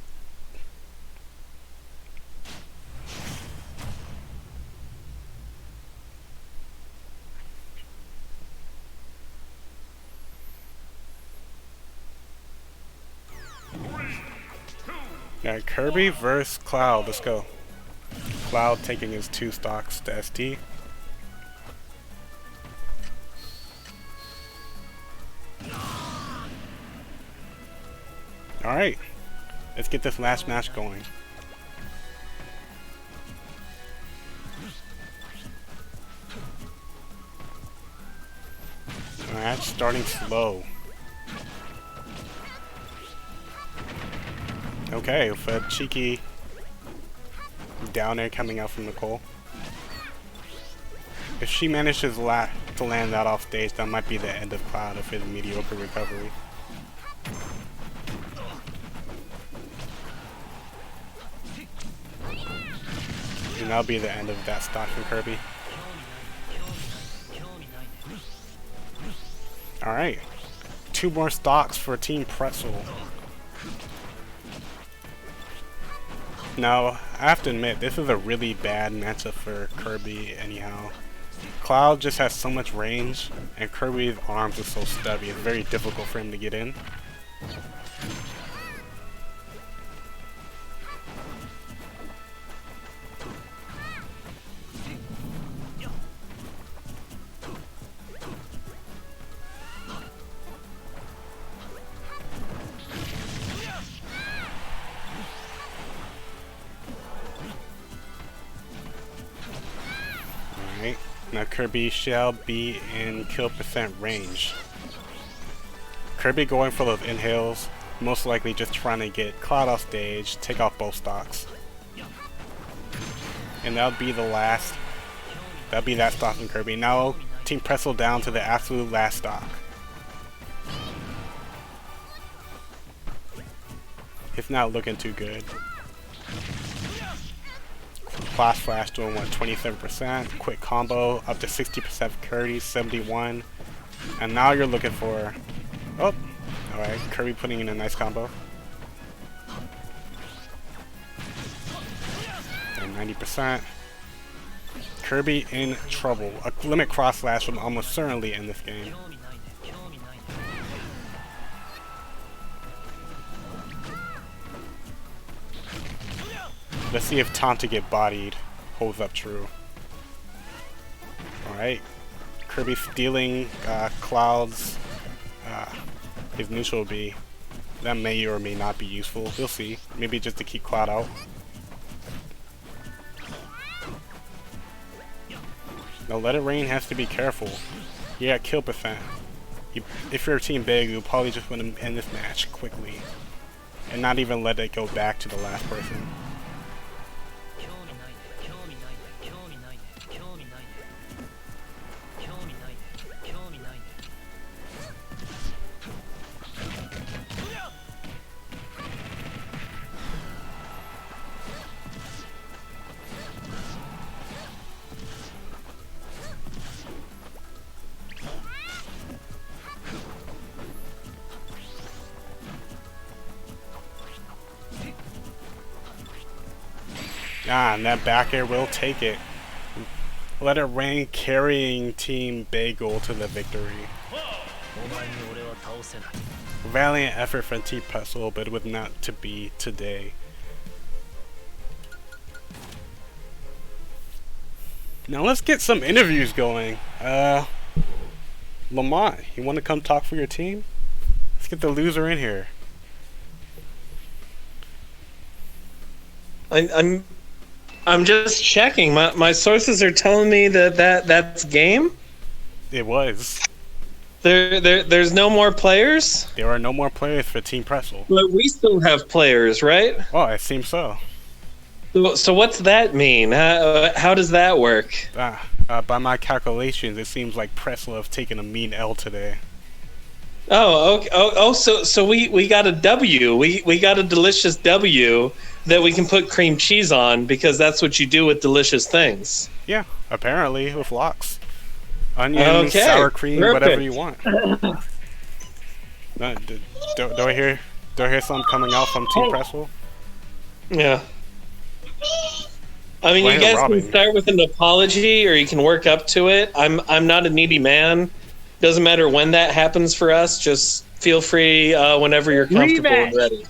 Alright, Kirby versus Cloud. Let's go. Cloud taking his 2 stocks to ST. Alright. Let's get this last match going. Alright, starting slow. Okay, with a cheeky downer coming out from Nicole. If she manages to land that off stage, that might be the end of Cloud of his mediocre recovery. And that'll be the end of that stock from Kirby. Alright. 2 more stocks for Team Pretzel. Now, I have to admit, this is a really bad matchup for Kirby anyhow. Cloud just has so much range, and Kirby's arms are so stubby, it's very difficult for him to get in. Now Kirby shall be in kill percent range. Kirby going for those inhales, most likely just trying to get Cloud off stage, take off both stocks. And that'll be the last, that'll be that stock from Kirby. Now Team Pretzel down to the absolute last stock. It's not looking too good. Flash Flash doing what, 27%, quick combo up to 60% Kirby, 71, and now you're looking for, oh, alright, Kirby putting in a nice combo. And 90%. Kirby in trouble. A limit cross slash will almost certainly end this game. Let's see if Time to Get Bodied holds up true. Alright. Kirby stealing Cloud's his neutral B. That may or may not be useful. We'll see. Maybe just to keep Cloud out. Now Let It Rain has to be careful. You're at kill percent. If you're Team Big, you'll probably just want to end this match quickly. And not even let it go back to the last person. Ah, and that back air will take it. Let it rain, carrying Team Bagel to the victory. Valiant effort from Team Pretzel, but it was not to be today. Now let's get some interviews going. Lamont, you want to come talk for your team? Let's get the loser in here. I'm just checking. My sources are telling me that's game. It was. There's no more players. There are no more players for Team Pretzel. But we still have players, right? Oh, it seems so. So what's that mean? How does that work? By my calculations, it seems like Pretzel have taken a mean L today. Oh, okay. So we got a W. We got a delicious W that we can put cream cheese on because that's what you do with delicious things. Yeah, apparently with lox, onion, sour cream, whatever you want. Do I hear something coming out from Team Pretzel? Yeah. I mean, Well, you guys Robin. can start with an apology, or you can work up to it. I'm not a needy man. Doesn't matter when that happens for us. Just feel free whenever you're comfortable and ready.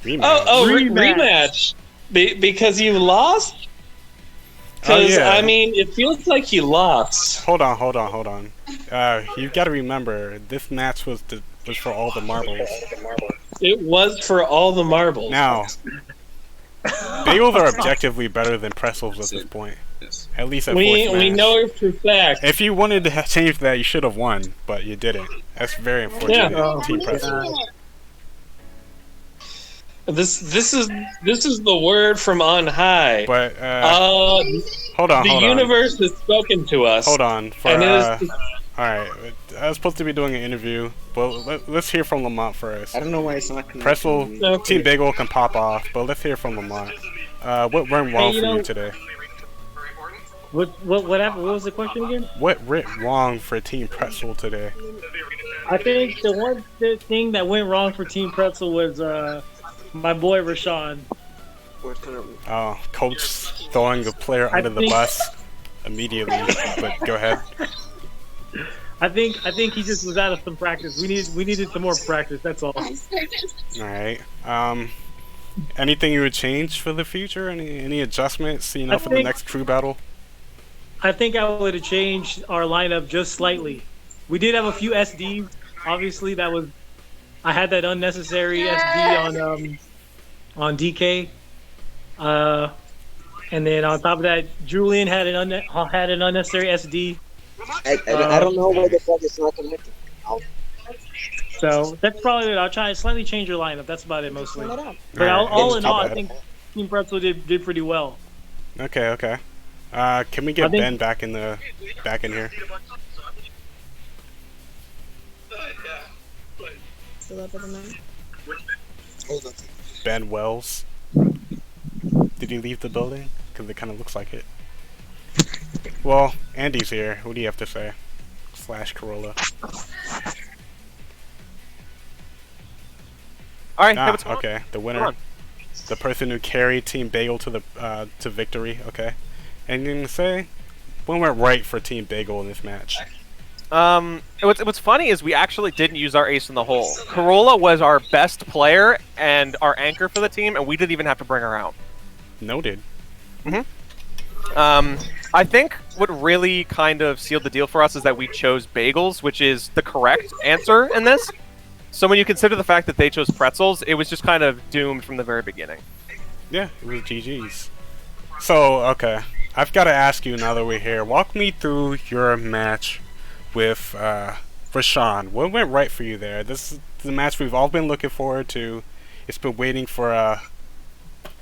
Rematch. Rematch. Because you lost? Because, yeah. I mean, it feels like you lost. Hold on. You got to remember, this match was for all the marbles. It was for all the marbles. Now, Bagels are objectively better than Pretzels at this point. At least at fourth we match. know it for fact. If you wanted to change that, you should have won, but you didn't. That's very unfortunate, Yeah. Team Pretzel. This is the word from on high. But hold The on. universe has spoken to us. Hold on. And it is Alright, I was supposed to be doing an interview, but let's hear from Lamont first. I don't know why it's not connected. Pretzel, Okay. Team Bagel can pop off, but let's hear from Lamont. What went wrong for you today? What happened? What was the question again? What went wrong for Team Pretzel today? I think the thing that went wrong for Team Pretzel was my boy Rashawn. Oh, coach throwing a player under the bus immediately, but go ahead. I think he just was out of some practice. We needed some more practice. That's all. Alright. Anything you would change for the future? Any adjustments, for the next crew battle? I think I would have changed our lineup just slightly. We did have a few SDs. Obviously, I had that unnecessary SD on DK. And then on top of that, Julian had an unnecessary SD. I don't know why the fuck it's not connected. So that's probably it. I'll try to slightly change your lineup. That's about it mostly. But Alright, all in not all, I bad. think Team Pretzel did pretty well. Okay. Can we get Ben back in here? Still up at the moment? Hold on. Ben Wells. Did he leave the building? Because it kind of looks like it. Well, Andy's here. What do you have to say? / Corolla. Alright, hey, what's going on? Okay. The Come winner. on. The person who carried Team Bagel to victory. Okay. And you can say, when went right for Team Bagel in this match? What's funny is we actually didn't use our ace in the hole. Corolla was our best player and our anchor for the team, and we didn't even have to bring her out. Noted. I think what really kind of sealed the deal for us is that we chose Bagels, which is the correct answer in this. So when you consider the fact that they chose Pretzels, it was just kind of doomed from the very beginning. Yeah, it was GG's. So, okay. I've got to ask you now that we're here. Walk me through your match with Rashawn. What went right for you there? This is the match we've all been looking forward to. It's been waiting for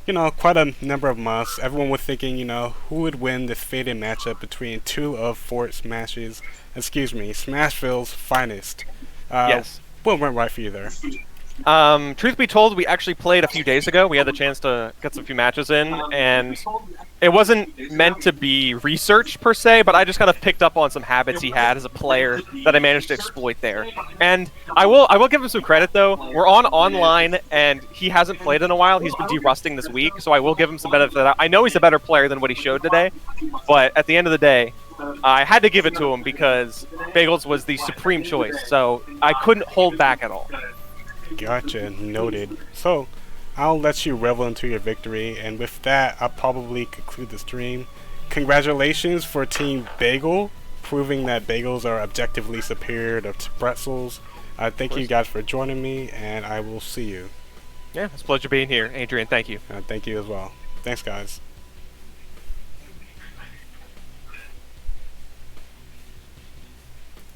quite a number of months. Everyone was thinking, who would win this fated matchup between two of Smashville's finest. Yes. What went right for you there? Truth be told, we actually played a few days ago. We had the chance to get some few matches in, and it wasn't meant to be research per se, but I just kind of picked up on some habits he had as a player that I managed to exploit there. And I will give him some credit though. We're on online, and he hasn't played in a while. He's been de-rusting this week, so I will give him some benefit of that. I know he's a better player than what he showed today, but at the end of the day, I had to give it to him because Bagels was the supreme choice, so I couldn't hold back at all. Gotcha, noted. So, I'll let you revel into your victory, and with that, I'll probably conclude the stream. Congratulations for Team Bagel, proving that bagels are objectively superior to pretzels. Thank you guys for joining me, and I will see you. Yeah, it's a pleasure being here, Adrian. Thank you. Thank you as well. Thanks, guys.